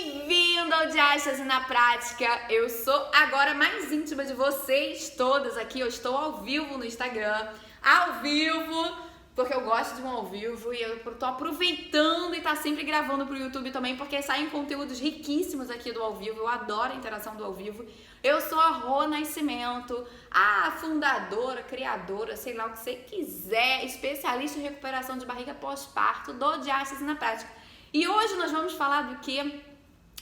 Bem-vindo ao Diástase na Prática. Eu sou agora mais íntima de vocês todas aqui. Eu estou ao vivo no Instagram, ao vivo, porque eu gosto de um ao vivo e eu tô aproveitando e tá sempre gravando pro YouTube também, porque saem conteúdos riquíssimos aqui do ao vivo. Eu adoro a interação do ao vivo. Eu sou a Rô Nascimento, a fundadora, criadora, sei lá o que você quiser, especialista em recuperação de barriga pós-parto do Diástase na Prática. E hoje nós vamos falar do quê?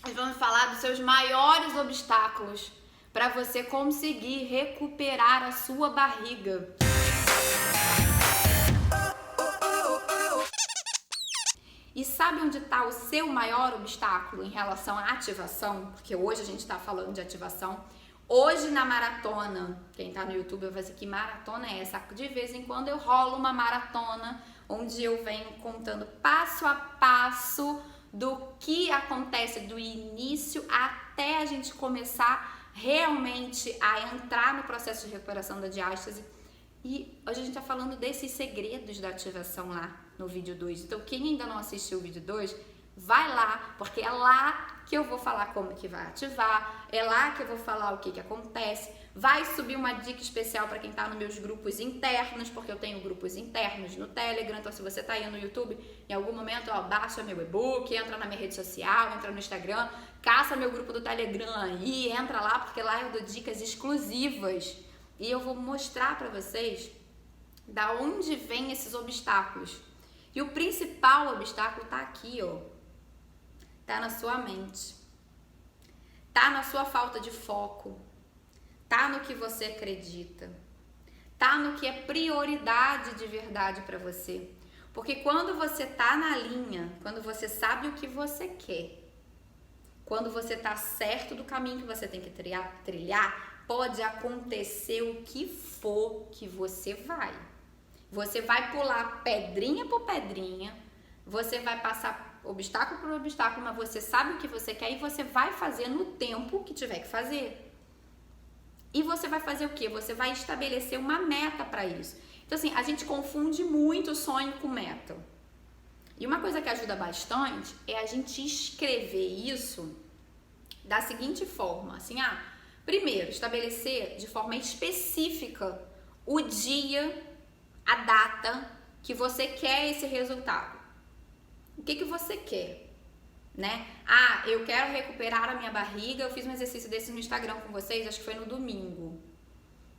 Nós vamos falar dos seus maiores obstáculos para você conseguir recuperar a sua barriga. E sabe onde está o seu maior obstáculo em relação à ativação? Porque hoje a gente está falando de ativação. Hoje na maratona, quem está no YouTube vai dizer que maratona é essa? De vez em quando eu rolo uma maratona, onde eu venho contando passo a passo do que acontece do início até a gente começar realmente a entrar no processo de recuperação da diástase. E hoje a gente está falando desses segredos da ativação lá no vídeo 2. Então quem ainda não assistiu o vídeo 2, vai lá, porque é lá que eu vou falar como que vai ativar, é lá que eu vou falar o que acontece. Vai subir uma dica especial para quem tá nos meus grupos internos, porque eu tenho grupos internos no Telegram. Então se você tá aí no YouTube, em algum momento, ó, baixa meu e-book, entra na minha rede social, entra no Instagram, caça meu grupo do Telegram aí, entra lá, porque lá eu dou dicas exclusivas. E eu vou mostrar para vocês da onde vem esses obstáculos. E o principal obstáculo tá aqui, ó. Tá na sua mente. Tá na sua falta de foco. Tá no que você acredita. Tá no que é prioridade de verdade para você. Porque quando você tá na linha, quando você sabe o que você quer, quando você tá certo do caminho que você tem que trilhar, pode acontecer o que for que você vai. Você vai pular pedrinha por pedrinha, você vai passar obstáculo por obstáculo, mas você sabe o que você quer e você vai fazer no tempo que tiver que fazer. E você vai fazer o quê? Você vai estabelecer uma meta para isso. Então assim, a gente confunde muito sonho com meta. E uma coisa que ajuda bastante é a gente escrever isso da seguinte forma, assim, primeiro, estabelecer de forma específica o dia, a data que você quer esse resultado. O que você quer, né? Eu quero recuperar a minha barriga. Eu fiz um exercício desse no Instagram com vocês, acho que foi no domingo.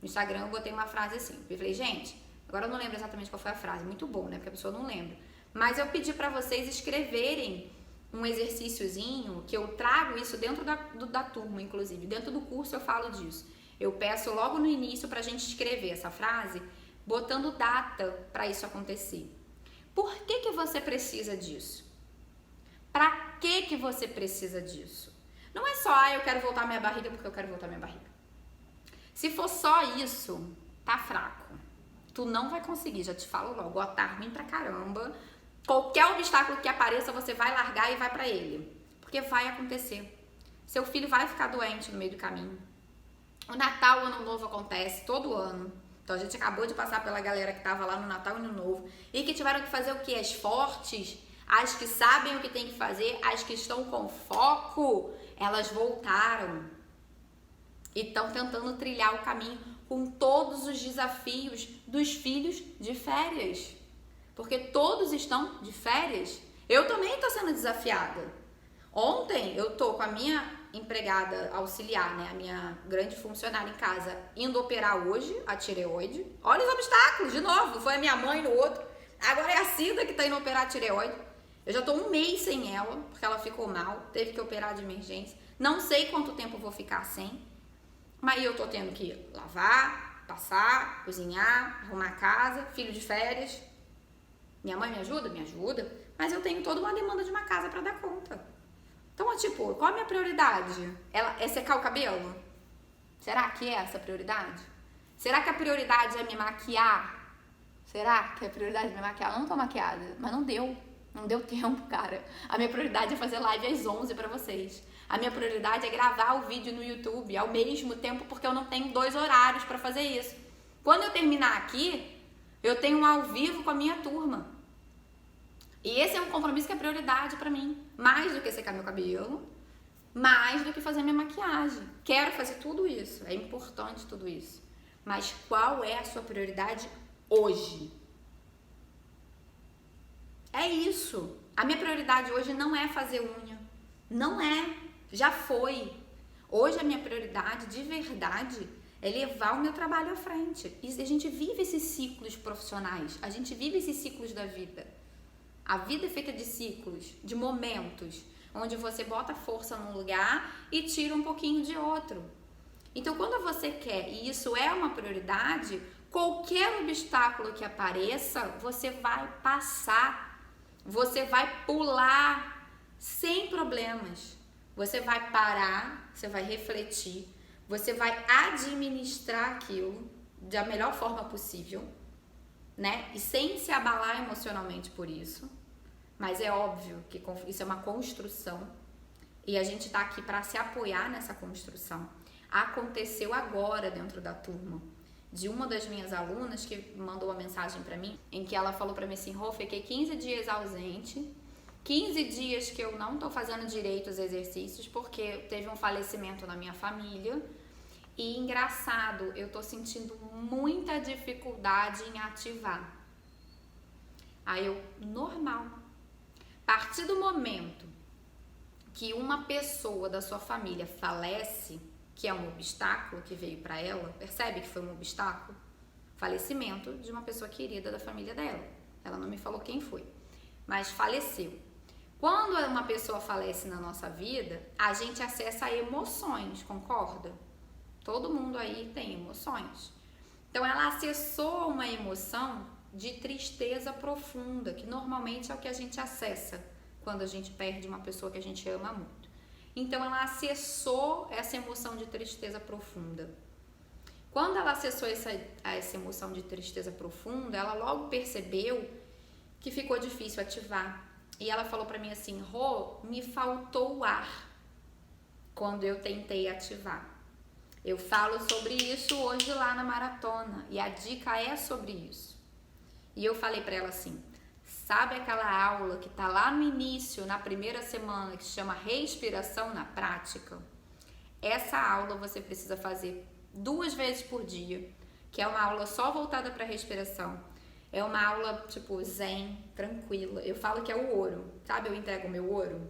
No Instagram eu botei uma frase assim. Eu falei, gente, agora eu não lembro exatamente qual foi a frase. Muito bom, né? Porque a pessoa não lembra. Mas eu pedi pra vocês escreverem um exercíciozinho, que eu trago isso dentro da turma, inclusive. Dentro do curso eu falo disso. Eu peço logo no início pra gente escrever essa frase, botando data pra isso acontecer. Por que você precisa disso? Pra que você precisa disso? Não é só, eu quero voltar minha barriga porque eu quero voltar minha barriga. Se for só isso, tá fraco. Tu não vai conseguir, já te falo logo, tá ruim pra caramba. Qualquer obstáculo que apareça, você vai largar e vai pra ele. Porque vai acontecer. Seu filho vai ficar doente no meio do caminho. O Natal, o Ano Novo acontece todo ano. Então a gente acabou de passar pela galera que tava lá no Natal e no Novo e que tiveram que fazer o quê? As fortes, as que sabem o que tem que fazer, as que estão com foco, elas voltaram e estão tentando trilhar o caminho com todos os desafios dos filhos de férias. Porque todos estão de férias. Eu também estou sendo desafiada. Ontem eu tô com a minha empregada auxiliar, né, a minha grande funcionária em casa, indo operar hoje a tireoide. Olha os obstáculos, de novo, foi a minha mãe no outro. Agora é a Cida que tá indo operar a tireoide. Eu já tô um mês sem ela, porque ela ficou mal, teve que operar de emergência. Não sei quanto tempo eu vou ficar sem, mas eu tô tendo que lavar, passar, cozinhar, arrumar a casa, filho de férias. Minha mãe me ajuda? Me ajuda, mas eu tenho toda uma demanda de uma casa para dar conta. Então, tipo, qual a minha prioridade? É secar o cabelo? Será que é essa a prioridade? Será que a prioridade é me maquiar? Será que a prioridade é me maquiar? Eu não tô maquiada, mas não deu. Não deu tempo, cara. A minha prioridade é fazer live às 11 pra vocês. A minha prioridade é gravar o vídeo no YouTube ao mesmo tempo, porque eu não tenho 2 horários pra fazer isso. Quando eu terminar aqui, eu tenho um ao vivo com a minha turma. E esse é um compromisso que é prioridade pra mim. Mais do que secar meu cabelo, mais do que fazer minha maquiagem. Quero fazer tudo isso, é importante tudo isso. Mas qual é a sua prioridade hoje? É isso. A minha prioridade hoje não é fazer unha. Não é. Já foi. Hoje a minha prioridade, de verdade, é levar o meu trabalho à frente. E a gente vive esses ciclos profissionais. A gente vive esses ciclos da vida. A vida é feita de ciclos, de momentos, onde você bota força num lugar e tira um pouquinho de outro. Então, quando você quer, e isso é uma prioridade, qualquer obstáculo que apareça, você vai passar, você vai pular sem problemas. Você vai parar, você vai refletir, você vai administrar aquilo da melhor forma possível, né? E sem se abalar emocionalmente por isso. Mas é óbvio que isso é uma construção e a gente tá aqui para se apoiar nessa construção. Aconteceu agora dentro da turma de uma das minhas alunas que mandou uma mensagem para mim em que ela falou para mim assim: Rô, fiquei 15 dias ausente, 15 dias que eu não tô fazendo direito os exercícios porque teve um falecimento na minha família e engraçado, eu tô sentindo muita dificuldade em ativar. Aí eu, normal. A partir do momento que uma pessoa da sua família falece, que é um obstáculo que veio para ela, percebe que foi um obstáculo? Falecimento de uma pessoa querida da família dela. Ela não me falou quem foi, mas faleceu. Quando uma pessoa falece na nossa vida, a gente acessa emoções, concorda? Todo mundo aí tem emoções. Então ela acessou uma emoção de tristeza profunda, que normalmente é o que a gente acessa quando a gente perde uma pessoa que a gente ama muito. Então ela acessou essa emoção de tristeza profunda. Quando ela acessou essa emoção de tristeza profunda, ela logo percebeu que ficou difícil ativar. E ela falou pra mim assim: Rô, me faltou o ar quando eu tentei ativar. Eu falo sobre isso hoje lá na maratona e a dica é sobre isso. E eu falei pra ela assim: sabe aquela aula que tá lá no início, na primeira semana, que se chama respiração na prática? Essa aula você precisa fazer 2 vezes por dia, que é uma aula só voltada para respiração. É uma aula tipo zen, tranquila. Eu falo que é o ouro, sabe? Eu entrego o meu ouro.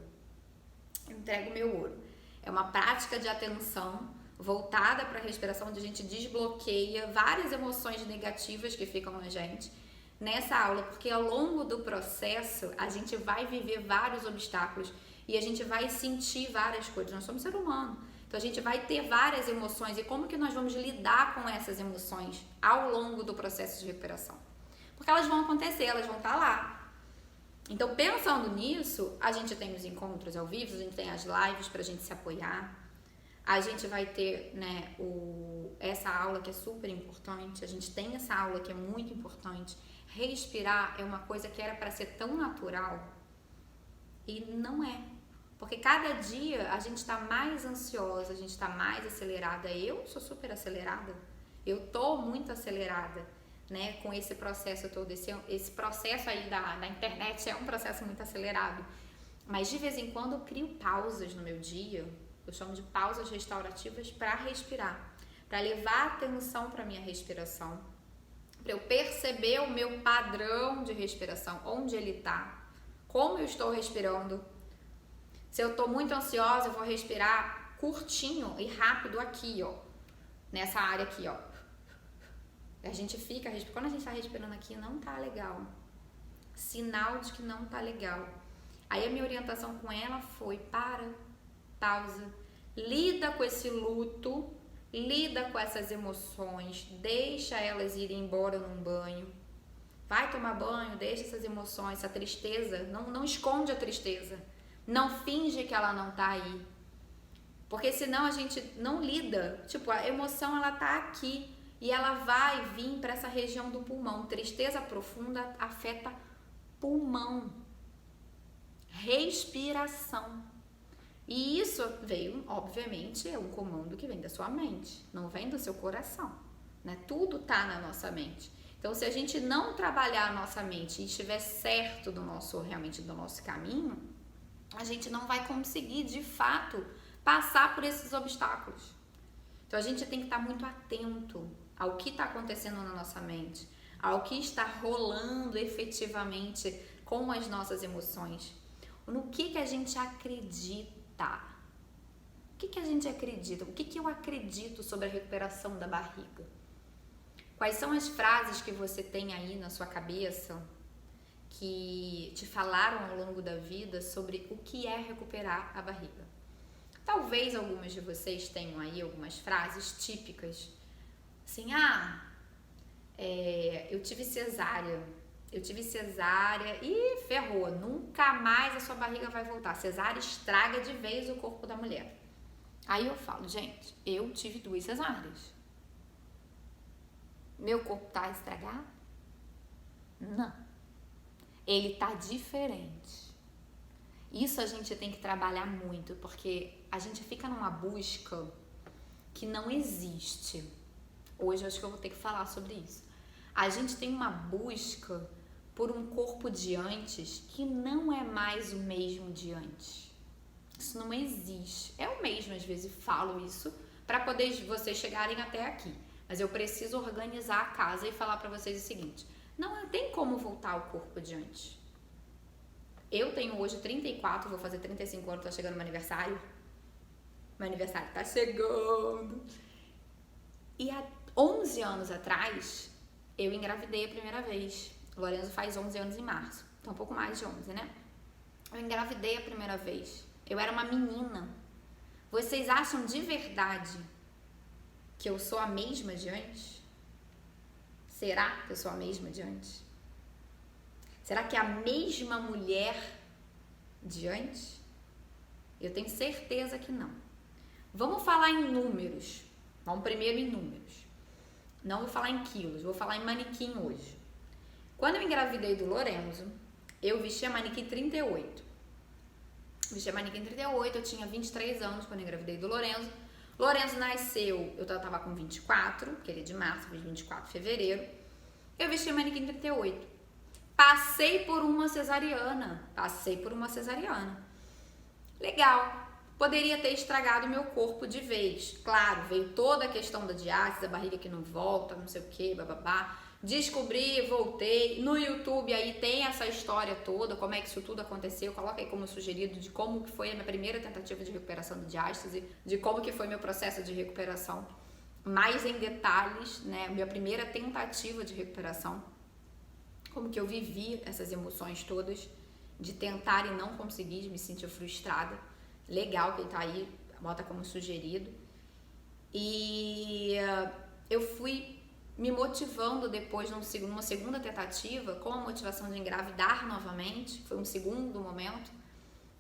Eu entrego o meu ouro. É uma prática de atenção voltada para a respiração, onde a gente desbloqueia várias emoções negativas que ficam na gente nessa aula, porque ao longo do processo a gente vai viver vários obstáculos e a gente vai sentir várias coisas. Nós somos ser humano, então a gente vai ter várias emoções e como que nós vamos lidar com essas emoções ao longo do processo de recuperação? Porque elas vão acontecer, elas vão estar lá. Então, pensando nisso, a gente tem os encontros ao vivo, a gente tem as lives pra gente se apoiar. A gente vai ter, né, essa aula que é super importante. A gente tem essa aula que é muito importante. Respirar é uma coisa que era para ser tão natural e não é. Porque cada dia a gente está mais ansiosa, a gente está mais acelerada. Eu sou super acelerada. Eu tô muito acelerada, né, com esse processo todo. Esse processo aí da internet é um processo muito acelerado. Mas de vez em quando eu crio pausas no meu dia. Eu chamo de pausas restaurativas para respirar, para levar atenção para minha respiração, para eu perceber o meu padrão de respiração, onde ele está, como eu estou respirando. Se eu estou muito ansiosa, eu vou respirar curtinho e rápido aqui, ó, nessa área aqui, ó. A gente fica respirando. Quando a gente está respirando aqui, não tá legal. Sinal de que não tá legal. Aí a minha orientação com ela foi: pausa, lida com esse luto, lida com essas emoções, deixa elas irem embora num banho, vai tomar banho, deixa essas emoções, essa tristeza, não esconde a tristeza, não finge que ela não tá aí, porque senão a gente não lida. Tipo, a emoção ela tá aqui e ela vai vir para essa região do pulmão. Tristeza profunda afeta pulmão, respiração. E isso veio, obviamente, é um comando que vem da sua mente, não vem do seu coração, né? Tudo tá na nossa mente. Então, se a gente não trabalhar a nossa mente e estiver certo realmente do nosso caminho, a gente não vai conseguir, de fato, passar por esses obstáculos. Então a gente tem que estar muito atento ao que está acontecendo na nossa mente, ao que está rolando efetivamente com as nossas emoções, no que a gente acredita. O que a gente acredita? O que eu acredito sobre a recuperação da barriga? Quais são as frases que você tem aí na sua cabeça que te falaram ao longo da vida sobre o que é recuperar a barriga? Talvez algumas de vocês tenham aí algumas frases típicas, assim, eu tive cesárea e ferrou, nunca mais a sua barriga vai voltar. Cesárea estraga de vez o corpo da mulher. Aí eu falo, gente, eu tive 2 cesáreas. Meu corpo tá estragado? Não. Ele tá diferente. Isso a gente tem que trabalhar muito, porque a gente fica numa busca que não existe. Hoje eu acho que eu vou ter que falar sobre isso. A gente tem uma busca por um corpo de antes que não é mais o mesmo de antes. Isso não existe. Eu mesma às vezes falo isso para poder vocês chegarem até aqui. Mas eu preciso organizar a casa e falar para vocês o seguinte: não tem como voltar ao corpo de antes. Eu tenho hoje 34, vou fazer 35 anos, tá chegando meu aniversário. Meu aniversário tá chegando. E há 11 anos atrás, eu engravidei a primeira vez. O Lorenzo faz 11 anos em março. Então, um pouco mais de 11, né? Eu engravidei a primeira vez. Eu era uma menina. Vocês acham de verdade que eu sou a mesma de antes? Será que eu sou a mesma de antes? Será que é a mesma mulher de antes? Eu tenho certeza que não. Vamos falar em números. Vamos primeiro em números. Não vou falar em quilos, vou falar em manequim hoje. Quando eu engravidei do Lorenzo, eu vestia manequim 38. Vestia manequim 38, eu tinha 23 anos quando eu engravidei do Lorenzo. Lorenzo nasceu, eu tava com 24, que ele é de março, fiz 24 de fevereiro. Eu vestia manequim 38. Passei por uma cesariana. Legal. Poderia ter estragado meu corpo de vez. Claro, veio toda a questão da diástase, da barriga que não volta, não sei o que, bababá. Descobri, voltei. No YouTube aí tem essa história toda, como é que isso tudo aconteceu. Coloca aí como sugerido de como que foi a minha primeira tentativa de recuperação de diástase, de como que foi meu processo de recuperação, mais em detalhes, né? Minha primeira tentativa de recuperação, como que eu vivi essas emoções todas, de tentar e não conseguir, de me sentir frustrada. Legal, quem tá aí, bota como sugerido. E eu fui me motivando depois numa segunda tentativa, com a motivação de engravidar novamente, foi um segundo momento,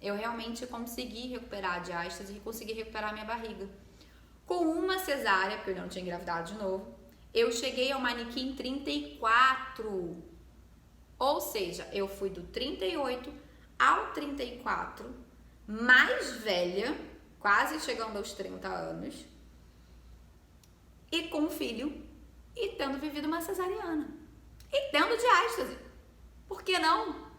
eu realmente consegui recuperar a diástase e consegui recuperar a minha barriga. Com uma cesárea, porque eu não tinha engravidado de novo, eu cheguei ao manequim 34. Ou seja, eu fui do 38 ao 34, mais velha, quase chegando aos 30 anos, e com um filho, e tendo vivido uma cesariana, e tendo diástase. Por que não?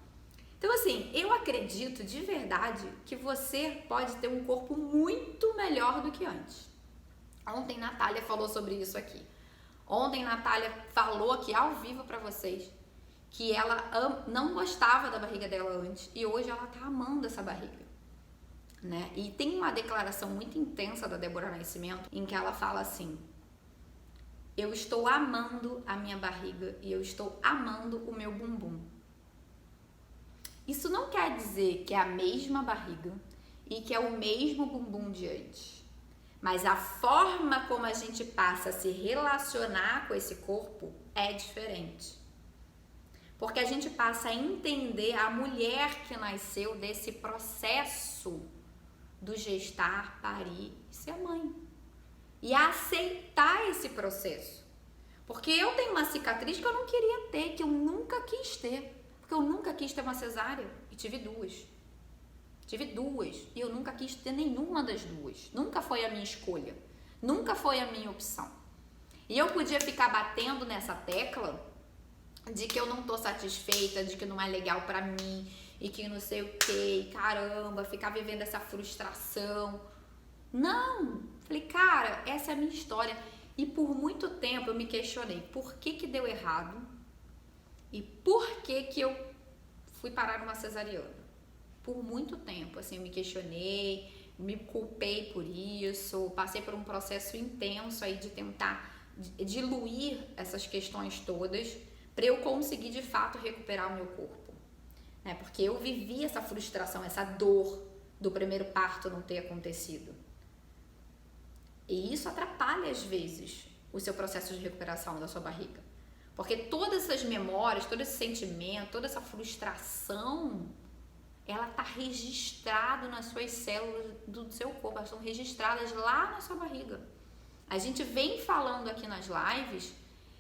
Então, assim, eu acredito de verdade que você pode ter um corpo muito melhor do que antes. Ontem, Natália falou sobre isso aqui. Ontem, Natália falou aqui ao vivo pra vocês que ela não gostava da barriga dela antes, e hoje ela tá amando essa barriga, né? E tem uma declaração muito intensa da Débora Nascimento em que ela fala assim: eu estou amando a minha barriga e eu estou amando o meu bumbum. Isso não quer dizer que é a mesma barriga e que é o mesmo bumbum de antes, mas a forma como a gente passa a se relacionar com esse corpo é diferente. Porque a gente passa a entender a mulher que nasceu desse processo do gestar, parir e ser mãe. E a aceitar esse processo. Porque eu tenho uma cicatriz que eu não queria ter, que eu nunca quis ter. Porque eu nunca quis ter uma cesárea e tive duas. E eu nunca quis ter nenhuma das duas. Nunca foi a minha escolha. Nunca foi a minha opção. E eu podia ficar batendo nessa tecla de que eu não tô satisfeita, de que não é legal pra mim, e que não sei o que, caramba, ficar vivendo essa frustração Não! Falei, cara, essa é a minha história. E por muito tempo eu me questionei por que deu errado e por que eu fui parar numa cesariana. Por muito tempo, assim, eu me questionei, me culpei por isso, passei por um processo intenso aí de tentar diluir essas questões todas para eu conseguir de fato recuperar o meu corpo, né? Porque eu vivi essa frustração, essa dor do primeiro parto não ter acontecido. E isso atrapalha às vezes o seu processo de recuperação da sua barriga. Porque todas essas memórias, todo esse sentimento, toda essa frustração, ela está registrada nas suas células do seu corpo, elas estão registradas lá na sua barriga. A gente vem falando aqui nas lives,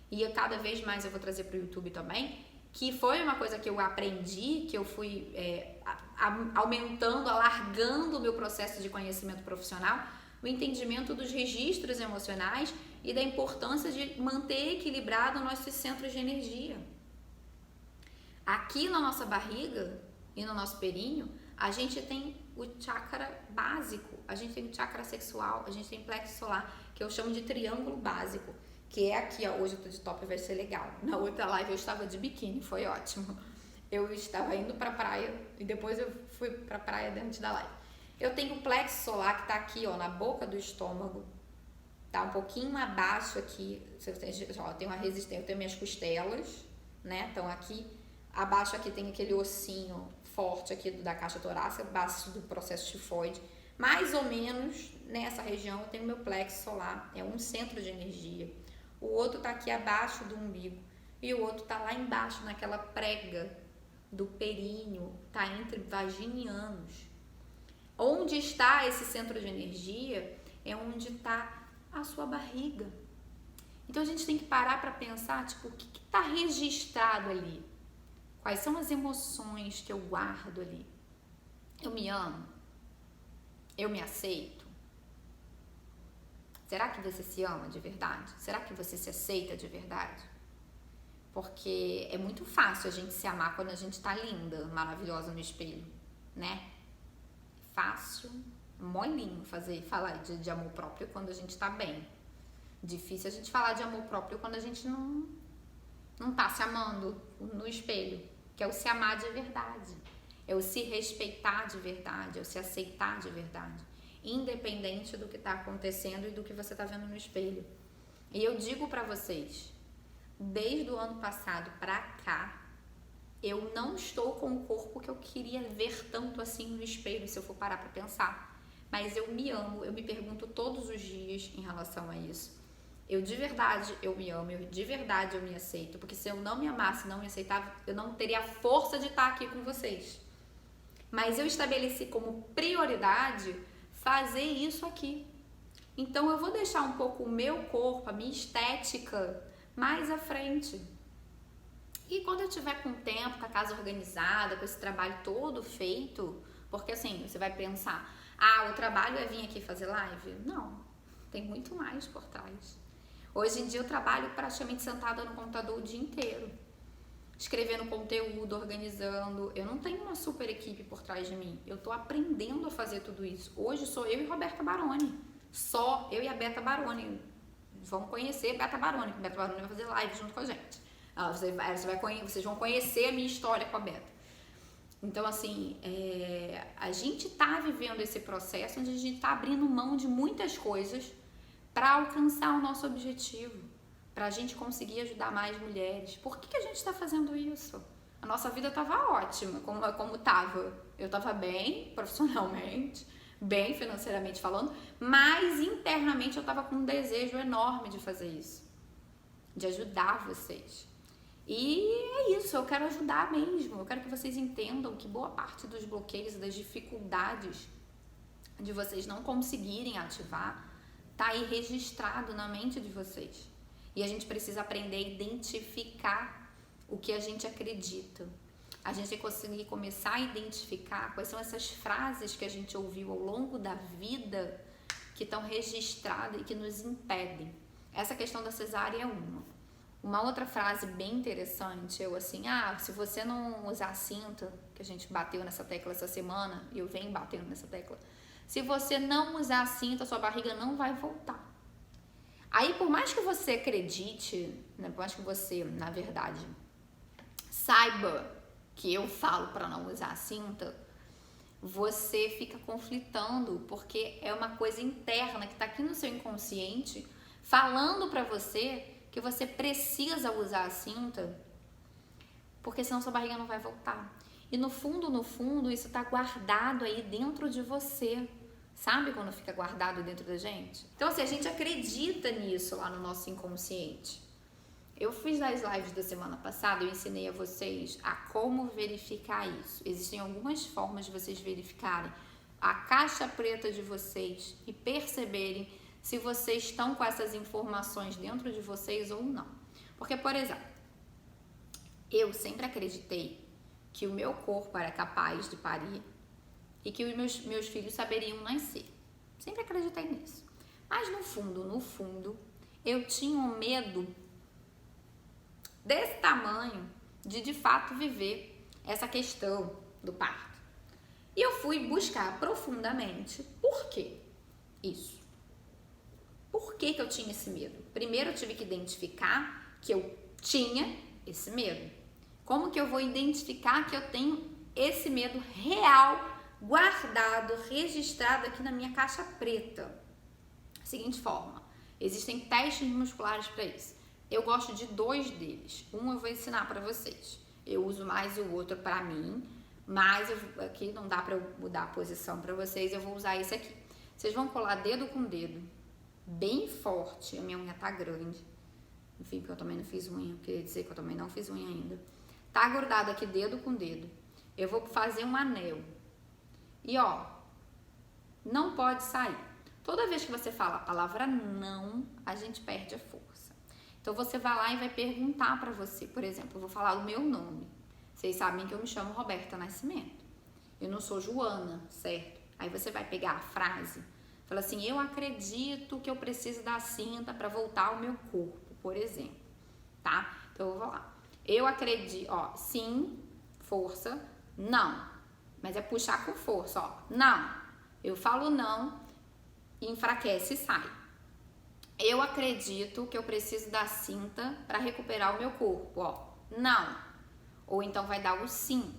e cada vez mais eu vou trazer para o YouTube também, que foi uma coisa que eu aprendi, que eu fui aumentando, alargando o meu processo de conhecimento profissional, o entendimento dos registros emocionais e da importância de manter equilibrado nossos centros de energia. Aqui na nossa barriga e no nosso períneo, a gente tem o chakra básico, a gente tem o chakra sexual, a gente tem o plexo solar, que eu chamo de triângulo básico, que é aqui, ó, hoje eu tô de top, vai ser legal. Na outra live eu estava de biquíni, foi ótimo. Eu estava indo pra praia e depois eu fui pra praia dentro da live. Eu tenho o plexo solar que tá aqui, ó, na boca do estômago, tá um pouquinho abaixo aqui, eu tenho uma resistência, eu tenho minhas costelas, né, então aqui, abaixo aqui tem aquele ossinho forte aqui da caixa torácica, abaixo do processo tifoide, mais ou menos nessa região eu tenho meu plexo solar, é um centro de energia. O outro tá aqui abaixo do umbigo e o outro tá lá embaixo naquela prega do períneo, tá entre vaginianos. Onde está esse centro de energia é onde está a sua barriga. Então a gente tem que parar para pensar, tipo, o que está registrado ali? Quais são as emoções que eu guardo ali? Eu me amo? Eu me aceito? Será que você se ama de verdade? Será que você se aceita de verdade? Porque é muito fácil a gente se amar quando a gente tá linda, maravilhosa no espelho, né? Fácil, molinho falar de amor próprio quando a gente tá bem. Difícil a gente falar de amor próprio quando a gente não tá se amando no espelho, que é o se amar de verdade, é o se respeitar de verdade, é o se aceitar de verdade, independente do que tá acontecendo e do que você tá vendo no espelho. E eu digo pra vocês, desde o ano passado pra cá, eu não estou com o corpo que eu queria ver tanto assim no espelho, se eu for parar pra pensar. Mas eu me amo, eu me pergunto todos os dias em relação a isso. Eu de verdade eu me amo, eu de verdade eu me aceito. Porque se eu não me amasse, não me aceitava, eu não teria a força de estar aqui com vocês. Mas eu estabeleci como prioridade fazer isso aqui. Então eu vou deixar um pouco o meu corpo, a minha estética, mais à frente. E quando eu tiver com tempo, com a casa organizada, com esse trabalho todo feito, porque assim, você vai pensar, o trabalho é vir aqui fazer live? Não, tem muito mais por trás. Hoje em dia eu trabalho praticamente sentada no computador o dia inteiro, escrevendo conteúdo, organizando. Eu não tenho uma super equipe por trás de mim, eu tô aprendendo a fazer tudo isso. Hoje sou eu e Roberta Baroni, só eu e a Beta Baroni. Vão conhecer a Beta Baroni, que a Beta Baroni vai fazer live junto com a gente. Vocês vão conhecer a minha história com a Beta. Então, assim, a gente tá vivendo esse processo onde a gente tá abrindo mão de muitas coisas para alcançar o nosso objetivo, pra gente conseguir ajudar mais mulheres. Por que a gente tá fazendo isso? A nossa vida tava ótima, como tava. Eu tava bem profissionalmente, bem financeiramente falando, mas internamente eu tava com um desejo enorme de fazer isso, de ajudar vocês. E é isso, eu quero ajudar mesmo, eu quero que vocês entendam que boa parte dos bloqueios e das dificuldades de vocês não conseguirem ativar tá aí registrado na mente de vocês. E a gente precisa aprender a identificar o que a gente acredita. A gente vai conseguir começar a identificar quais são essas frases que a gente ouviu ao longo da vida que estão registradas e que nos impedem. Essa questão da cesárea é uma. Uma outra frase bem interessante, se você não usar cinta, que a gente bateu nessa tecla essa semana, e eu venho batendo nessa tecla, Se você não usar a cinta, sua barriga não vai voltar. Aí, por mais que você acredite, né, por mais que você, na verdade, saiba que eu falo para não usar a cinta, você fica conflitando, porque é uma coisa interna que está aqui no seu inconsciente, falando para você que você precisa usar a cinta, porque senão sua barriga não vai voltar. E no fundo, isso está guardado aí dentro de você. Sabe quando fica guardado dentro da gente? Então, assim, a gente acredita nisso lá no nosso inconsciente. Eu fiz nas lives da semana passada, eu ensinei a vocês a como verificar isso. Existem algumas formas de vocês verificarem a caixa preta de vocês e perceberem se vocês estão com essas informações dentro de vocês ou não. Porque, por exemplo, eu sempre acreditei que o meu corpo era capaz de parir e que os meus filhos saberiam nascer. Sempre acreditei nisso. Mas no fundo, eu tinha um medo desse tamanho de fato viver essa questão do parto. E eu fui buscar profundamente por quê isso. Por que eu tinha esse medo? Primeiro eu tive que identificar que eu tinha esse medo. Como que eu vou identificar que eu tenho esse medo real, guardado, registrado aqui na minha caixa preta? Seguinte forma, existem testes musculares para isso. Eu gosto de 2 deles. Um eu vou ensinar para vocês. Eu uso mais o outro para mim, mas aqui não dá para eu mudar a posição para vocês. Eu vou usar esse aqui. Vocês vão colar dedo com dedo, bem forte. A minha unha tá grande. Enfim, porque eu também não fiz unha. Queria dizer que eu também não fiz unha ainda. Tá grudado aqui dedo com dedo. Eu vou fazer um anel. E ó, não pode sair. Toda vez que você fala a palavra não, a gente perde a força. Então você vai lá e vai perguntar pra você, por exemplo, eu vou falar o meu nome. Vocês sabem que eu me chamo Roberta Nascimento. Eu não sou Joana, certo? Aí você vai pegar a frase, fala assim, eu acredito que eu preciso da cinta pra voltar ao meu corpo, por exemplo, tá? Então eu vou lá. Eu acredito, ó, sim, força, não. Mas é puxar com força, ó. Não. Eu falo não, enfraquece e sai. Eu acredito que eu preciso da cinta para recuperar o meu corpo, ó. Não. Ou então vai dar o sim.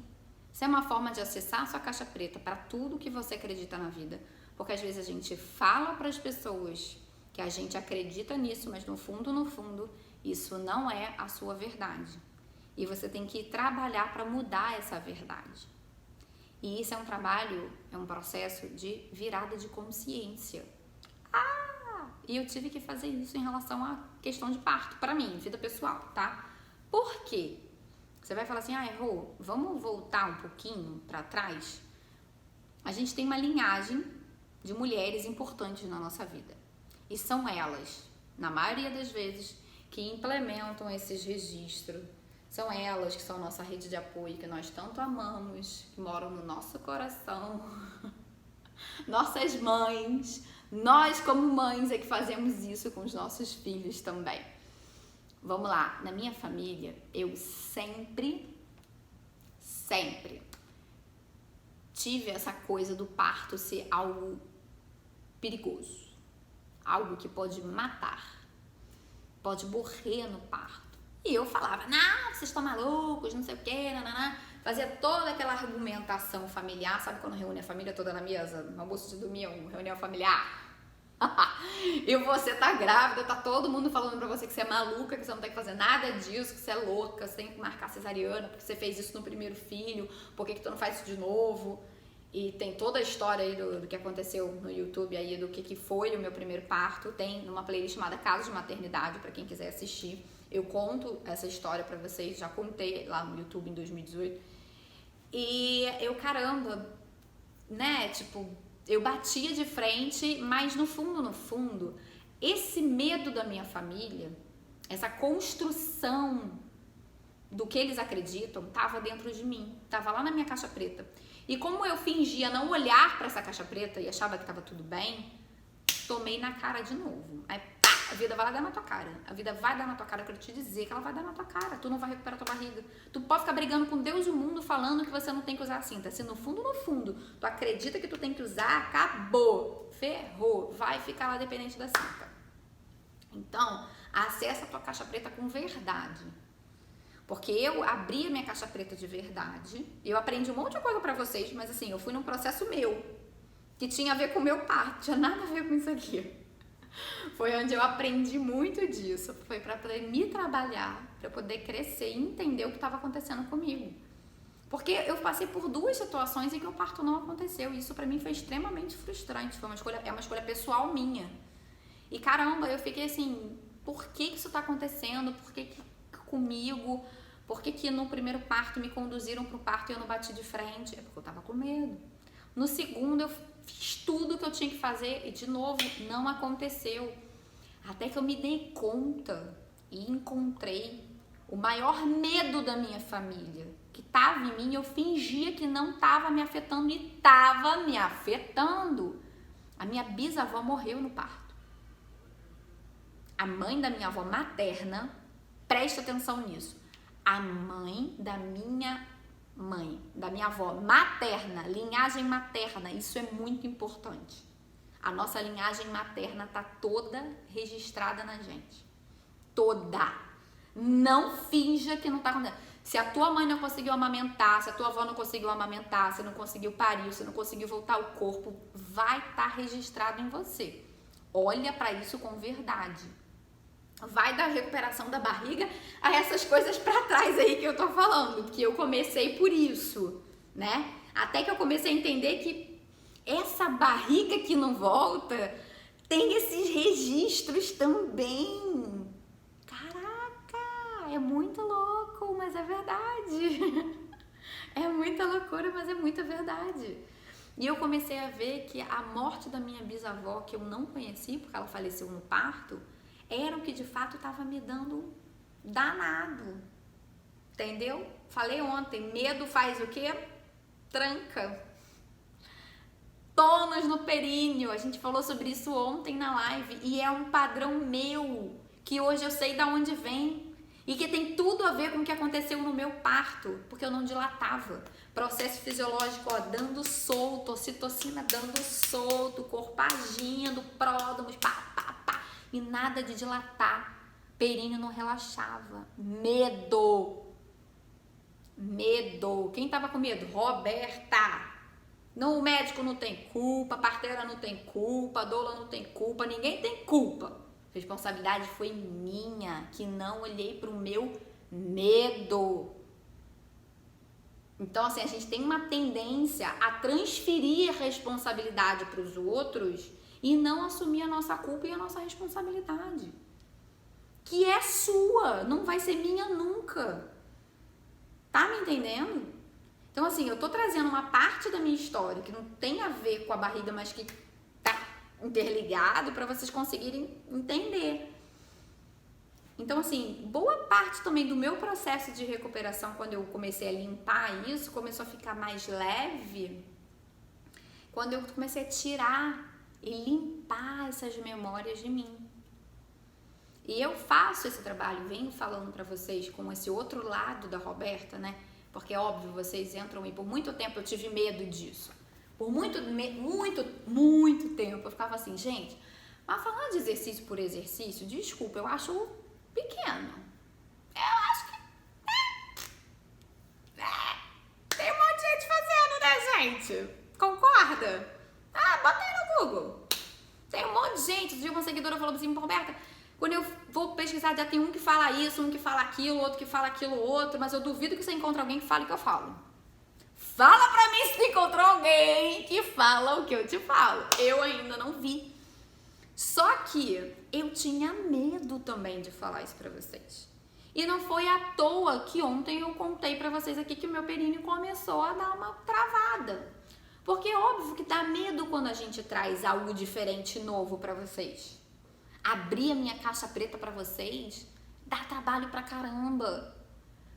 Isso é uma forma de acessar a sua caixa preta para tudo que você acredita na vida. Porque às vezes a gente fala para as pessoas que a gente acredita nisso, mas no fundo, isso não é a sua verdade. E você tem que trabalhar para mudar essa verdade. E isso é um trabalho, é um processo de virada de consciência. E eu tive que fazer isso em relação à questão de parto, para mim, vida pessoal, tá? Por quê? Você vai falar assim, Rô, vamos voltar um pouquinho para trás? A gente tem uma linhagem de mulheres importantes na nossa vida. E são elas, na maioria das vezes, que implementam esses registros. São elas que são nossa rede de apoio, que nós tanto amamos, que moram no nosso coração. Nossas mães, nós como mães é que fazemos isso com os nossos filhos também. Vamos lá, na minha família, eu sempre tive essa coisa do parto ser algo perigoso. Algo que pode matar, pode morrer no parto. E eu falava, não, vocês estão malucos, não sei o quê, nananã. Fazia toda aquela argumentação familiar, sabe quando reúne a família toda na mesa, no almoço de domingo, reunião familiar? E você tá grávida, tá todo mundo falando pra você que você é maluca, que você não tem que fazer nada disso, que você é louca, você tem que marcar cesariana, porque você fez isso no primeiro filho, por que tu não faz isso de novo? E tem toda a história aí do que aconteceu no YouTube aí, do que foi o meu primeiro parto, tem numa playlist chamada Casos de Maternidade, pra quem quiser assistir. Eu conto essa história pra vocês, já contei lá no YouTube em 2018. E eu, caramba, né, tipo, eu batia de frente, mas no fundo, esse medo da minha família, essa construção do que eles acreditam, tava dentro de mim, tava lá na minha caixa preta. E como eu fingia não olhar pra essa caixa preta e achava que tava tudo bem, tomei na cara de novo. Aí, pá, A vida vai lá dar na tua cara. A vida vai dar na tua cara, eu quero te dizer que ela vai dar na tua cara. Tu não vai recuperar tua barriga. Tu pode ficar brigando com Deus e o mundo falando que você não tem que usar a cinta. Se no fundo, tu acredita que tu tem que usar, acabou. Ferrou. Vai ficar lá dependente da cinta. Então, acessa a tua caixa preta com verdade. Porque eu abri a minha caixa preta de verdade. Eu aprendi um monte de coisa pra vocês, mas assim, eu fui num processo meu. Que tinha a ver com o meu parto. Tinha nada a ver com isso aqui. Foi onde eu aprendi muito disso. Foi para poder me trabalhar, para poder crescer e entender o que estava acontecendo comigo. Porque eu passei por 2 situações em que o parto não aconteceu. E isso para mim foi extremamente frustrante. É uma escolha pessoal minha. E caramba, eu fiquei assim, por que isso tá acontecendo? Por que comigo? Por que no primeiro parto me conduziram pro parto e eu não bati de frente? É porque eu tava com medo. No segundo eu fiz tudo o que eu tinha que fazer e de novo não aconteceu. Até que eu me dei conta e encontrei o maior medo da minha família, que estava em mim. Eu fingia que não estava me afetando e estava me afetando. A minha bisavó morreu no parto. A mãe da minha avó materna, preste atenção nisso, a mãe da minha avó materna, linhagem materna, isso é muito importante. A nossa linhagem materna tá toda registrada na gente. Toda. Não finja que não tá acontecendo. Se a tua mãe não conseguiu amamentar, se a tua avó não conseguiu amamentar, se não conseguiu parir, se não conseguiu voltar ao corpo, vai estar registrado em você. Olha para isso com verdade. Vai da recuperação da barriga a essas coisas pra trás aí que eu tô falando, que eu comecei por isso, né? Até que eu comecei a entender que essa barriga que não volta tem esses registros também. Caraca, é muito louco, mas é verdade. É muita loucura, mas é muita verdade. E eu comecei a ver que a morte da minha bisavó, que eu não conheci, porque ela faleceu no parto, era o que de fato estava me dando danado, entendeu? Falei ontem, medo faz o quê? Tranca. Tônus no períneo, a gente falou sobre isso ontem na live e é um padrão meu, que hoje eu sei de onde vem e que tem tudo a ver com o que aconteceu no meu parto, porque eu não dilatava. Processo fisiológico, ó, dando solto, ocitocina dando solto, corpo agindo, pródromos, pá. E nada de dilatar, períneo não relaxava, medo, quem tava com medo? Roberta, não, o médico não tem culpa, a parteira não tem culpa, a doula não tem culpa, ninguém tem culpa, a responsabilidade foi minha, que não olhei pro meu medo. Então assim, a gente tem uma tendência a transferir a responsabilidade para os outros e não assumir a nossa culpa e a nossa responsabilidade. Que é sua, não vai ser minha nunca. Tá me entendendo? Então assim, eu tô trazendo uma parte da minha história que não tem a ver com a barriga, mas que tá interligado para vocês conseguirem entender. Então assim, boa parte também do meu processo de recuperação, quando eu comecei a limpar isso, começou a ficar mais leve, quando eu comecei a tirar e limpar essas memórias de mim. E eu faço esse trabalho, venho falando pra vocês com esse outro lado da Roberta, né? Porque é óbvio, vocês entram e por muito tempo eu tive medo disso. Por muito tempo eu ficava assim, gente, mas falando de exercício por exercício, desculpa, eu acho pequeno. Eu acho que tem um monte de gente fazendo, né, gente? Concorda? Bota aí no Google. Tem um monte de gente. Uma seguidora falou assim, Roberta, quando eu vou pesquisar, já tem um que fala isso, um que fala aquilo, outro que fala aquilo, outro, mas eu duvido que você encontre alguém que fale o que eu falo. Fala pra mim se encontrou alguém que fala o que eu te falo. Eu ainda não vi. Só que eu tinha medo também de falar isso pra vocês. E não foi à toa que ontem eu contei pra vocês aqui que o meu períneo começou a dar uma travada. Porque é óbvio que dá medo quando a gente traz algo diferente, novo pra vocês. Abrir a minha caixa preta pra vocês dá trabalho pra caramba.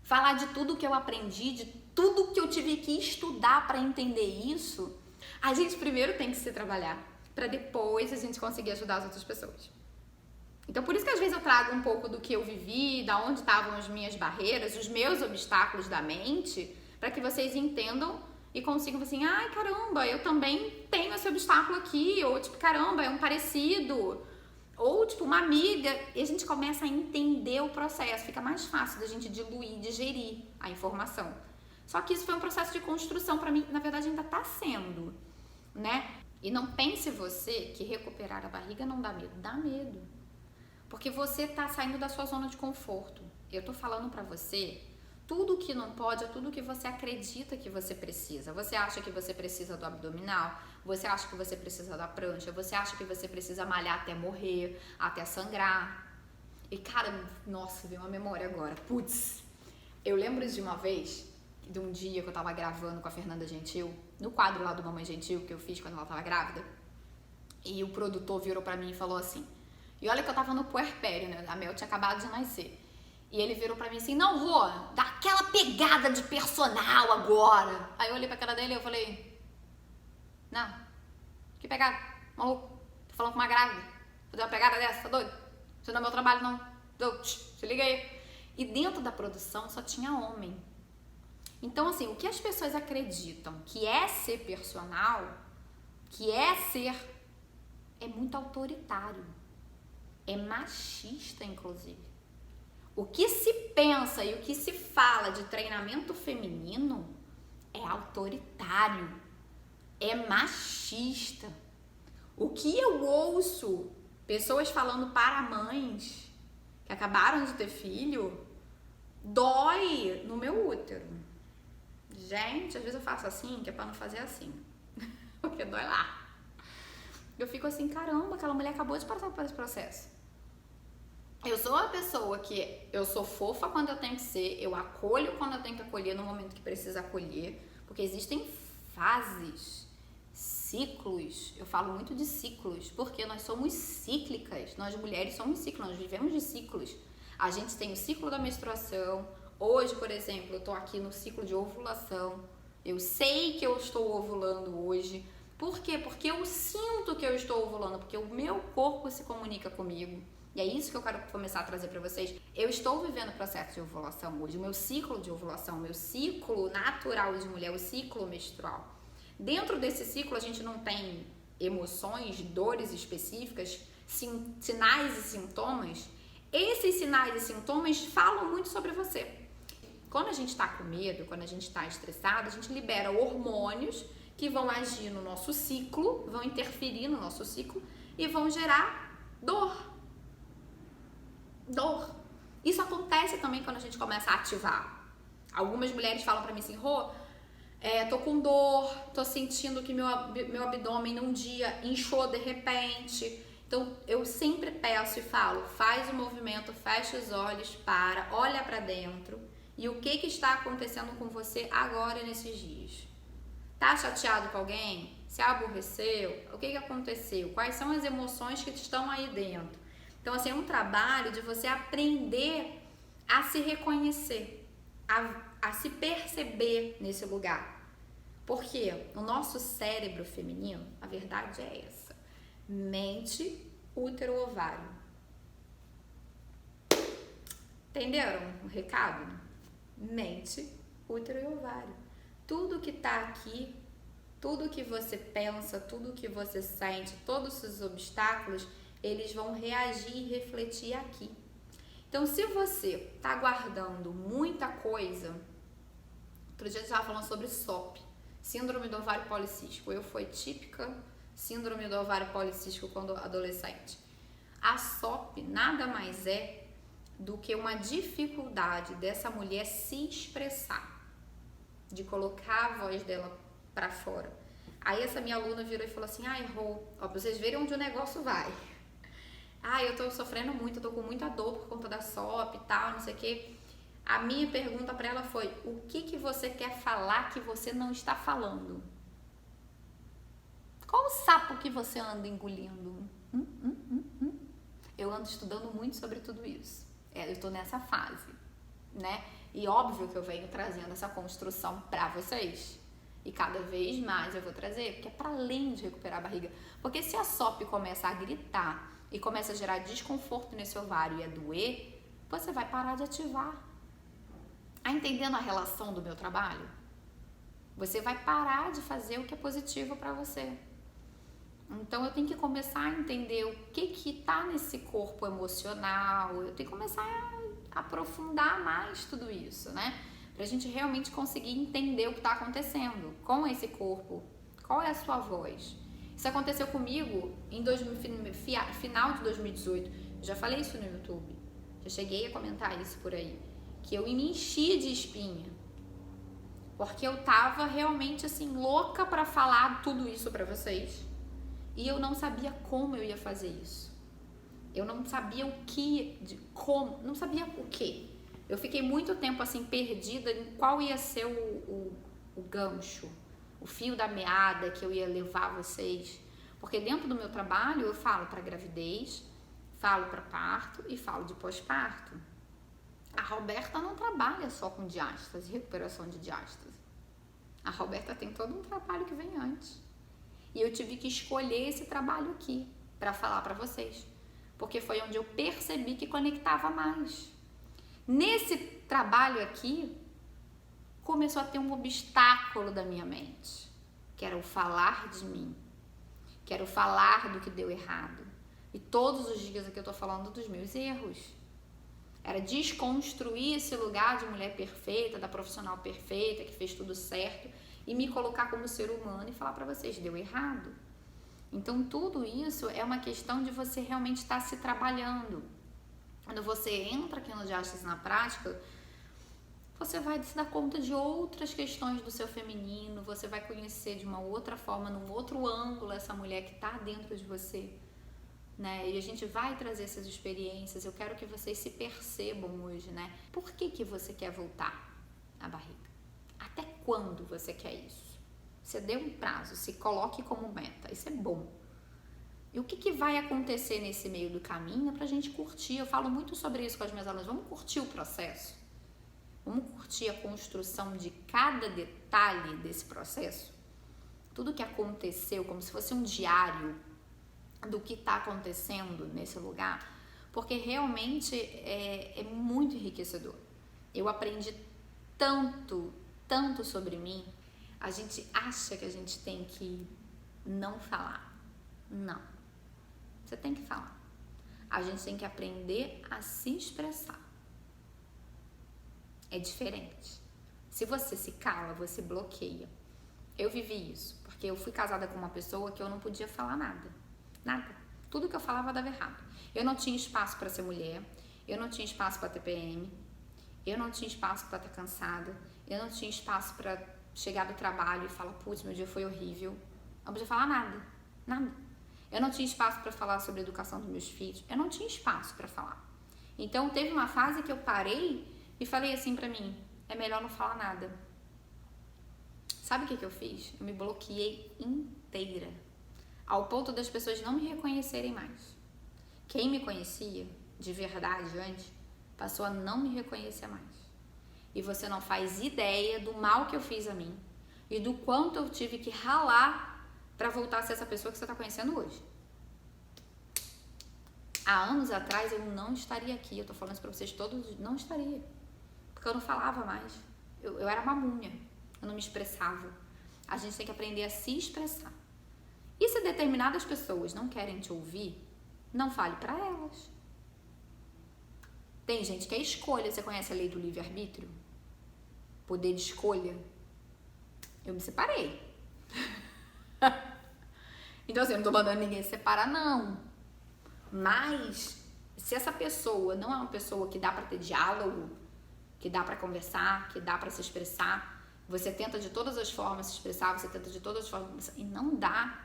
Falar de tudo que eu aprendi, de tudo que eu tive que estudar pra entender isso, a gente primeiro tem que se trabalhar pra depois a gente conseguir ajudar as outras pessoas. Então, por isso que às vezes eu trago um pouco do que eu vivi, da onde estavam as minhas barreiras, os meus obstáculos da mente, para que vocês entendam e consigam assim, ai, caramba, eu também tenho esse obstáculo aqui, ou tipo, caramba, é um parecido, ou tipo, uma amiga, e a gente começa a entender o processo, fica mais fácil da gente diluir, digerir a informação. Só que isso foi um processo de construção, para mim, na verdade ainda tá sendo, né? E não pense você que recuperar a barriga não dá medo, dá medo. Porque você tá saindo da sua zona de conforto. Eu tô falando pra você, tudo que não pode é tudo que você acredita que você precisa. Você acha que você precisa do abdominal, você acha que você precisa da prancha, você acha que você precisa malhar até morrer, até sangrar. E cara, nossa, veio uma memória agora. Putz, eu lembro de uma vez, de um dia que eu tava gravando com a Fernanda Gentil, no quadro lá do Mamãe Gentil que eu fiz quando ela tava grávida, e o produtor virou pra mim e falou assim, e olha que eu tava no puerpério, né? A Mel tinha acabado de nascer. E ele virou pra mim assim, não, Rô, dá aquela pegada de personal agora. Aí eu olhei pra cara dele e eu falei, não, que pegada? Maluco, tô falando com uma grávida. Fazer uma pegada dessa, tá doido? Isso não é meu trabalho, não. Se liga aí. E dentro da produção só tinha homem. Então, assim, o que as pessoas acreditam que é ser personal, que é ser, é muito autoritário. É machista, inclusive. O que se pensa e o que se fala de treinamento feminino é autoritário, é machista. O que eu ouço pessoas falando para mães que acabaram de ter filho, dói no meu útero. Gente, às vezes eu faço assim, que é pra não fazer assim, porque dói lá. Eu fico assim, caramba, aquela mulher acabou de passar por esse processo. Eu sou uma pessoa que eu sou fofa quando eu tenho que ser, eu acolho quando eu tenho que acolher no momento que precisa acolher, porque existem fases, ciclos, eu falo muito de ciclos, porque nós somos cíclicas, nós mulheres somos cíclicas, nós vivemos de ciclos. A gente tem o ciclo da menstruação, hoje, por exemplo, eu tô aqui no ciclo de ovulação, eu sei que eu estou ovulando hoje. Por quê? Porque eu sinto que eu estou ovulando, porque o meu corpo se comunica comigo. E é isso que eu quero começar a trazer para vocês. Eu estou vivendo o processo de ovulação hoje, o meu ciclo de ovulação, o meu ciclo natural de mulher, o ciclo menstrual. Dentro desse ciclo a gente não tem emoções, dores específicas, sinais e sintomas. Esses sinais e sintomas falam muito sobre você. Quando a gente está com medo, quando a gente está estressado, a gente libera hormônios que vão agir no nosso ciclo, vão interferir no nosso ciclo e vão gerar dor. Dor. Isso acontece também quando a gente começa a ativar. Algumas mulheres falam pra mim assim, Rô, tô com dor, tô sentindo que meu abdômen num dia inchou de repente. Então eu sempre peço e falo, faz o movimento, fecha os olhos, olha pra dentro e o que está acontecendo com você agora nesses dias. Tá chateado com alguém? Se aborreceu? O que aconteceu? Quais são as emoções que estão aí dentro? Então, assim, é um trabalho de você aprender a se reconhecer, a se perceber nesse lugar. Porque o nosso cérebro feminino, a verdade é essa. Mente, útero, ovário. Entenderam o recado? Mente, útero e ovário. Tudo que tá aqui, tudo que você pensa, tudo que você sente, todos os obstáculos, eles vão reagir e refletir aqui. Então, se você tá guardando muita coisa, outro dia eu estava falando sobre SOP, síndrome do ovário policístico. Eu fui típica síndrome do ovário policístico quando adolescente. A SOP nada mais é do que uma dificuldade dessa mulher se expressar, de colocar a voz dela para fora. Aí essa minha aluna virou e falou assim, ai, Rô, ó, pra vocês verem onde o negócio vai. Eu tô sofrendo muito, eu tô com muita dor por conta da SOP e tal, não sei o quê. A minha pergunta pra ela foi, o que você quer falar que você não está falando? Qual o sapo que você anda engolindo? Eu ando estudando muito sobre tudo isso. Eu tô nessa fase, né? E óbvio que eu venho trazendo essa construção pra vocês. E cada vez mais eu vou trazer, porque é pra além de recuperar a barriga. Porque se a SOP começa a gritar e começa a gerar desconforto nesse ovário e a doer, você vai parar de ativar. Tá entendendo a relação do meu trabalho? Você vai parar de fazer o que é positivo para você. Então eu tenho que começar a entender o que tá nesse corpo emocional, eu tenho que começar a aprofundar mais tudo isso, né? Pra gente realmente conseguir entender o que tá acontecendo com esse corpo. Qual é a sua voz? Isso aconteceu comigo em final de 2018. Eu já falei isso no YouTube. Já cheguei a comentar isso por aí. Que eu me enchi de espinha. Porque eu tava realmente assim, louca pra falar tudo isso pra vocês. E eu não sabia como eu ia fazer isso. Eu não sabia o que, como, não sabia o que. Eu fiquei muito tempo assim, perdida em qual ia ser o gancho, o fio da meada que eu ia levar vocês. Porque dentro do meu trabalho eu falo para gravidez, falo para parto e falo de pós-parto. A Roberta não trabalha só com diástase, recuperação de diástase. A Roberta tem todo um trabalho que vem antes. E eu tive que escolher esse trabalho aqui para falar para vocês. Porque foi onde eu percebi que conectava mais. Nesse trabalho aqui, começou a ter um obstáculo da minha mente, que era o falar de mim, que era o falar do que deu errado. E todos os dias aqui eu tô falando dos meus erros. Era desconstruir esse lugar de mulher perfeita, da profissional perfeita, que fez tudo certo, e me colocar como ser humano e falar pra vocês, deu errado. Então tudo isso é uma questão de você realmente estar se trabalhando. Quando você entra aqui no Diástase na Prática, você vai se dar conta de outras questões do seu feminino, você vai conhecer de uma outra forma, num outro ângulo, essa mulher que está dentro de você, né? E a gente vai trazer essas experiências. Eu quero que vocês se percebam hoje, né? Por que você quer voltar à barriga? Até quando você quer isso? Você dê um prazo, se coloque como meta, isso é bom. E o que vai acontecer nesse meio do caminho pra gente curtir? Eu falo muito sobre isso com as minhas alunas. Vamos curtir o processo? Vamos curtir a construção de cada detalhe desse processo? Tudo que aconteceu, como se fosse um diário do que está acontecendo nesse lugar, porque realmente é muito enriquecedor. Eu aprendi tanto sobre mim. A gente acha que a gente tem que não falar. Não. Você tem que falar. A gente tem que aprender a se expressar. É diferente. Se você se cala, você bloqueia. Eu vivi isso, porque eu fui casada com uma pessoa que eu não podia falar nada. Nada. Tudo que eu falava dava errado. Eu não tinha espaço para ser mulher, eu não tinha espaço para ter PM, eu não tinha espaço para estar cansada, eu não tinha espaço para chegar do trabalho e falar, putz, meu dia foi horrível. Eu não podia falar nada. Nada. Eu não tinha espaço para falar sobre a educação dos meus filhos. Eu não tinha espaço para falar. Então, teve uma fase que eu parei e falei assim pra mim, é melhor não falar nada. Sabe o que eu fiz? Eu me bloqueei inteira. Ao ponto das pessoas não me reconhecerem mais. Quem me conhecia, de verdade, antes, passou a não me reconhecer mais. E você não faz ideia do mal que eu fiz a mim e do quanto eu tive que ralar para voltar a ser essa pessoa que você está conhecendo hoje. Há anos atrás eu não estaria aqui, eu tô falando isso pra vocês todos, não estaria. Porque eu não falava mais. Eu era uma múmia, eu não me expressava. A gente tem que aprender a se expressar. E se determinadas pessoas não querem te ouvir, não fale pra elas. Tem gente que é escolha, você conhece a lei do livre-arbítrio? Poder de escolha. Eu me separei. Então assim, eu não tô mandando ninguém se separar, não. Mas, se essa pessoa não é uma pessoa que dá pra ter diálogo, que dá pra conversar, que dá pra se expressar, você tenta de todas as formas se expressar, você tenta de todas as formas e não dá.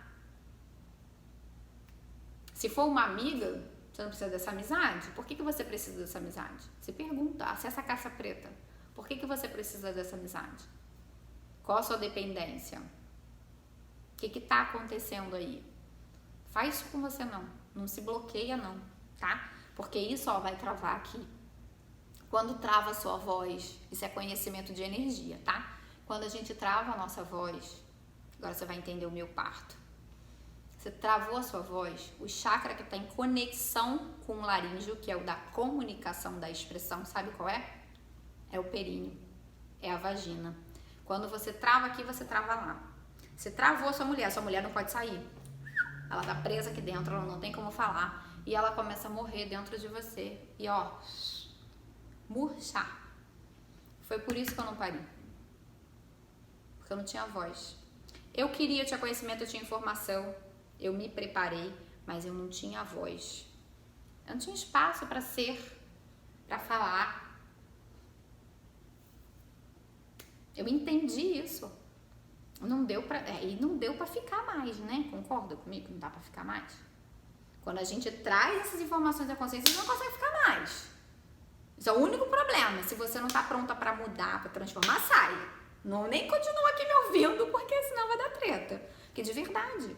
Se for uma amiga, você não precisa dessa amizade. Por que você precisa dessa amizade? Se pergunta, se essa caça preta, por que você precisa dessa amizade? Qual a sua dependência? O que tá acontecendo aí? Faz isso com você não se bloqueia não, tá? Porque isso vai travar aqui. Quando trava a sua voz, isso é conhecimento de energia, tá? Quando a gente trava a nossa voz, agora você vai entender o meu parto. Você travou a sua voz, o chakra que está em conexão com o laríngeo, que é o da comunicação, da expressão, sabe qual é? É o períneo, é a vagina. Quando você trava aqui, você trava lá. Você travou a sua mulher não pode sair. Ela tá presa aqui dentro, ela não tem como falar. E ela começa a morrer dentro de você. E ó, murchar. Foi por isso que eu não parei. Porque eu não tinha voz. Eu tinha conhecimento, eu tinha informação. Eu me preparei, mas eu não tinha voz. Eu não tinha espaço para ser, para falar. Eu entendi isso. Não deu para ficar mais, né? Concorda comigo? Não dá para ficar mais. Quando a gente traz essas informações da consciência, você não consegue ficar mais. Isso é o único problema. Se você não tá pronta para mudar, para transformar, sai. Não, nem continua aqui me ouvindo, porque senão vai dar treta. Porque de verdade.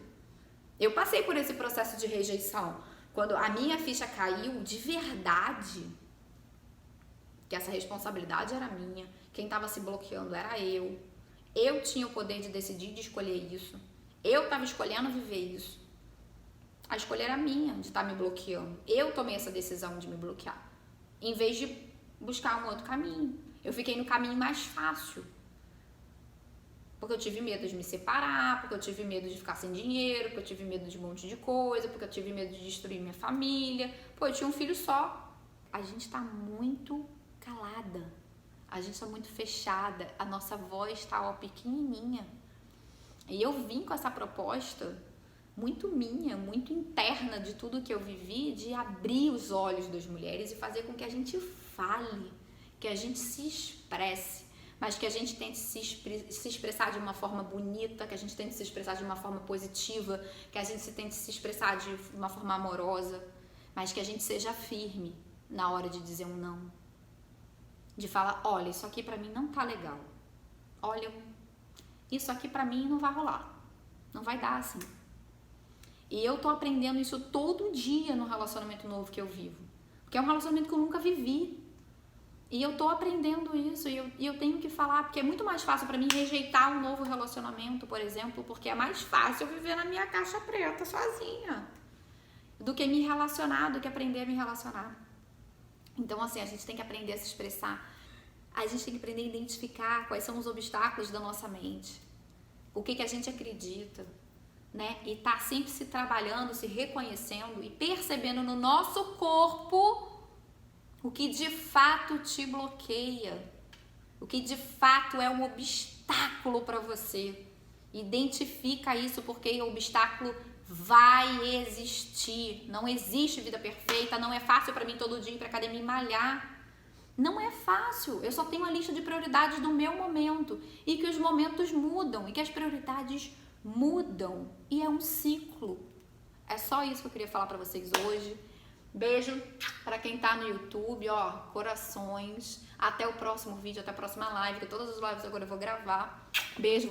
Eu passei por esse processo de rejeição. Quando a minha ficha caiu, de verdade, que essa responsabilidade era minha, quem estava se bloqueando era eu. Eu tinha o poder de decidir, de escolher isso. Eu estava escolhendo viver isso. A escolha era minha de estar me bloqueando. Eu tomei essa decisão de me bloquear. Em vez de buscar um outro caminho. Eu fiquei no caminho mais fácil. Porque eu tive medo de me separar, porque eu tive medo de ficar sem dinheiro, porque eu tive medo de um monte de coisa, porque eu tive medo de destruir minha família. Pô, eu tinha um filho só. A gente tá muito calada. A gente tá muito fechada. A nossa voz tá, ó, pequenininha. E eu vim com essa proposta muito minha, muito interna de tudo que eu vivi, de abrir os olhos das mulheres e fazer com que a gente fale, que a gente se expresse. Mas que a gente tente se expressar de uma forma bonita, que a gente tente se expressar de uma forma positiva, que a gente tente se expressar de uma forma amorosa, mas que a gente seja firme na hora de dizer um não. De falar, olha, isso aqui pra mim não tá legal. Olha, isso aqui pra mim não vai rolar. Não vai dar assim. E eu tô aprendendo isso todo dia no relacionamento novo que eu vivo. Porque é um relacionamento que eu nunca vivi. E eu tô aprendendo isso e eu tenho que falar, porque é muito mais fácil pra mim rejeitar um novo relacionamento, por exemplo, porque é mais fácil eu viver na minha caixa preta sozinha do que me relacionar, do que aprender a me relacionar. Então, assim, a gente tem que aprender a se expressar. A gente tem que aprender a identificar quais são os obstáculos da nossa mente. O que a gente acredita, né? E tá sempre se trabalhando, se reconhecendo e percebendo no nosso corpo o que de fato te bloqueia, o que de fato é um obstáculo para você. Identifica isso, porque o obstáculo vai existir. Não existe vida perfeita, não é fácil para mim todo dia ir para academia e malhar. Não é fácil, eu só tenho a lista de prioridades do meu momento e que os momentos mudam e que as prioridades mudam e é um ciclo. É só isso que eu queria falar para vocês hoje. Beijo para quem tá no YouTube, ó, corações. Até o próximo vídeo, até a próxima live, que todas as lives agora eu vou gravar. Beijo.